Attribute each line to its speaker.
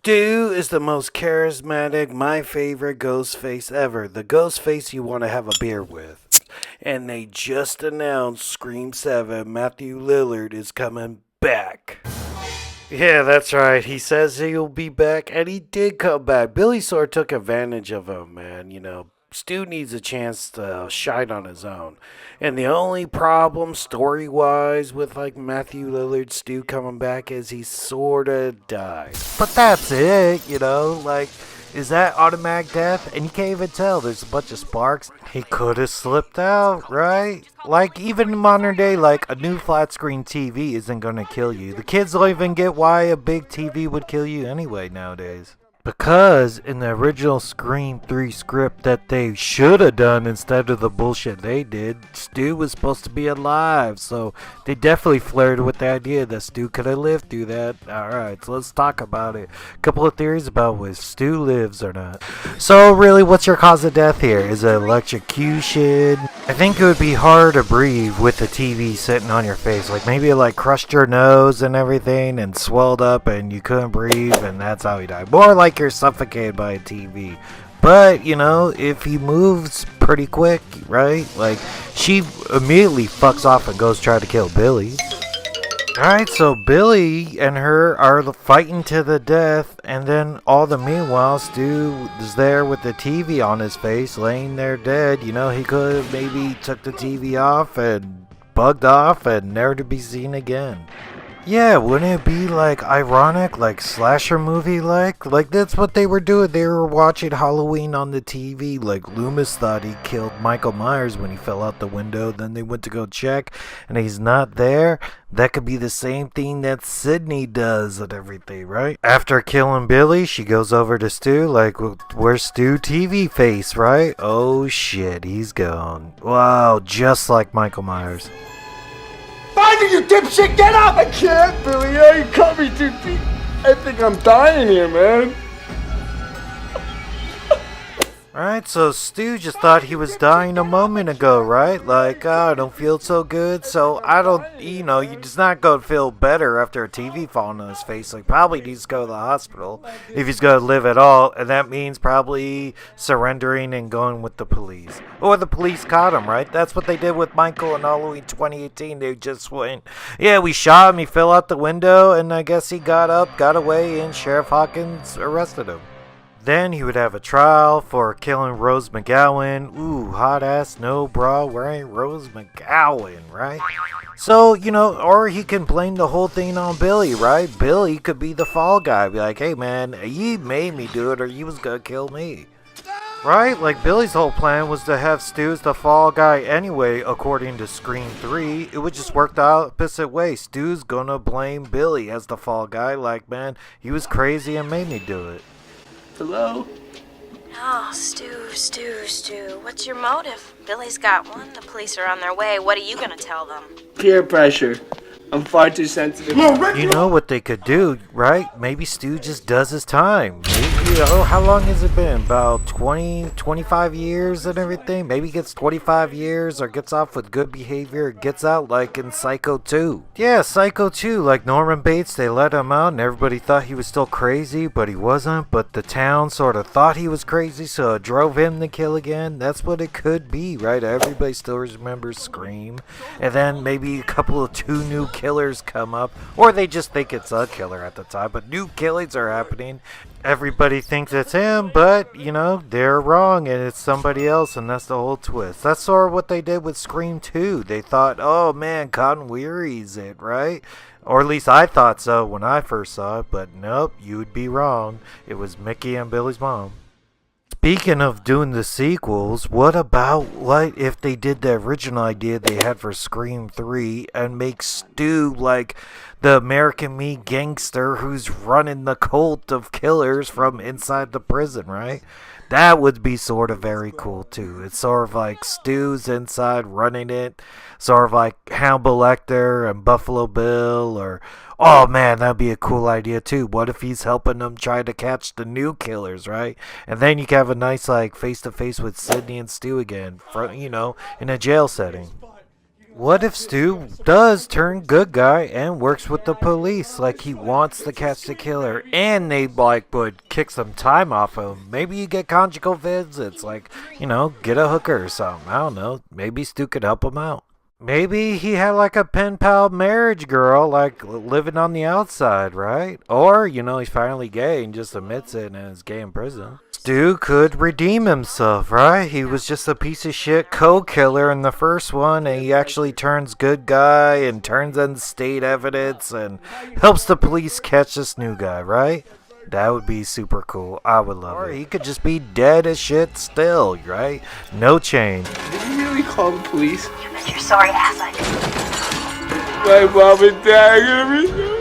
Speaker 1: Stu is the most charismatic, my favorite Ghostface ever. The Ghostface you want to have a beer with. And they just announced Scream 7, Matthew Lillard is coming back. Yeah, that's right. He says he'll be back, and he did come back. Billy sort of took advantage of him, man. Stu needs a chance to shine on his own. And the only problem, story wise, with like Matthew Lillard, Stu coming back is he sort of died. But that's it, is that automatic death? And you can't even tell. There's a bunch of sparks. He could have slipped out, right? Like, even in modern day, like, a new flat screen TV isn't going to kill you. The kids don't even get why a big TV would kill you anyway nowadays. Because in the original Scream 3 script that they should have done instead of the bullshit they did, Stu was supposed to be alive. So they definitely flirted with the idea that Stu could have lived through that. Alright, so let's talk about it. A couple of theories about if Stu lives or not. So really, what's your cause of death here? Is it electrocution? I think it would be hard to breathe with the TV sitting on your face. Like maybe it crushed your nose and everything and swelled up and you couldn't breathe and that's how he died. More like you're suffocated by a TV. But, if he moves pretty quick, right? Like, she immediately fucks off and goes try to kill Billy. Alright, so Billy and her are fighting to the death, and then all the meanwhile, Stu is there with the TV on his face, laying there dead. He could have maybe took the TV off and bugged off and never to be seen again. Yeah, wouldn't it be ironic, slasher movie like that's what they were doing. They were watching Halloween on the TV. Like Loomis thought he killed Michael Myers when he fell out the window. Then they went to go check and he's not there. That could be the same thing that Sydney does and everything, right? After killing Billy, she goes over to Stu, where's Stu TV face, right? Oh shit, he's gone. Wow, just like Michael Myers.
Speaker 2: Find it, you dipshit! Get up! I can't, Billy. You cut me too deep. I think I'm dying here, man.
Speaker 1: Alright, so Stu just thought he was dying a moment ago, right? I don't feel so good, so I don't, you just not gonna feel better after a TV falling on his face. Probably needs to go to the hospital if he's gonna live at all, and that means probably surrendering and going with the police. Or the police caught him, right? That's what they did with Michael in Halloween 2018. They just went, yeah, we shot him, he fell out the window, and I guess he got up, got away, and Sheriff Hawkins arrested him. Then he would have a trial for killing Rose McGowan. Ooh, hot ass, no bra wearing Rose McGowan, right? So, or he can blame the whole thing on Billy, right? Billy could be the fall guy. Be like, hey man, you made me do it or you was gonna kill me. Right? Billy's whole plan was to have Stu as the fall guy anyway, according to Scream 3. It would just work the opposite way. Stu's gonna blame Billy as the fall guy. Man, he was crazy and made me do it.
Speaker 2: Hello?
Speaker 3: Oh, Stu. What's your motive? Billy's got one. The police are on their way. What are you gonna tell them?
Speaker 2: Peer pressure. I'm far too sensitive.
Speaker 1: You know what they could do, right? Maybe Stu just does his time. Maybe, how long has it been? About 20, 25 years and everything? Maybe he gets 25 years or gets off with good behavior. Gets out like in Psycho 2. Yeah, Psycho 2. Like Norman Bates, they let him out and everybody thought he was still crazy, but he wasn't. But the town sort of thought he was crazy, so it drove him to kill again. That's what it could be, right? Everybody still remembers Scream. And then maybe a couple of two new killers come up, or they just think it's a killer at the time, but new killings are happening. Everybody thinks it's him, but they're wrong and it's somebody else, and that's the whole twist. That's sort of what they did with Scream 2. They thought, oh man, Cotton Weary's it, right? Or at least I thought so when I first saw it, but nope, you'd be wrong. It was Mickey and Billy's mom. Speaking of doing the sequels, what about if they did the original idea they had for Scream 3 and make Stu the American Me gangster who's running the cult of killers from inside the prison, right? That would be sort of very cool too. It's sort of like Stu's inside running it, sort of like Hannibal Lecter and Buffalo Bill, or oh man, that'd be a cool idea too. What if he's helping them try to catch the new killers, right? And then you can have a nice face to face with Sydney and Stu again, in a jail setting. What if Stu does turn good guy and works with the police like he wants to catch the killer and they like would kick some time off him? Maybe you get conjugal visits, like, get a hooker or something. I don't know. Maybe Stu could help him out. Maybe he had like a pen pal marriage girl, like living on the outside, right? Or, he's finally gay and just admits it and is gay in prison. Stu could redeem himself, right? He was just a piece of shit co-killer in the first one, and he actually turns good guy and turns in state evidence and helps the police catch this new guy, right? That would be super cool. I would love it. Or he could just be dead as shit still, right? No change.
Speaker 2: Did you really call the police?
Speaker 3: You bet your sorry ass I did.
Speaker 2: My mom and dad are gonna be so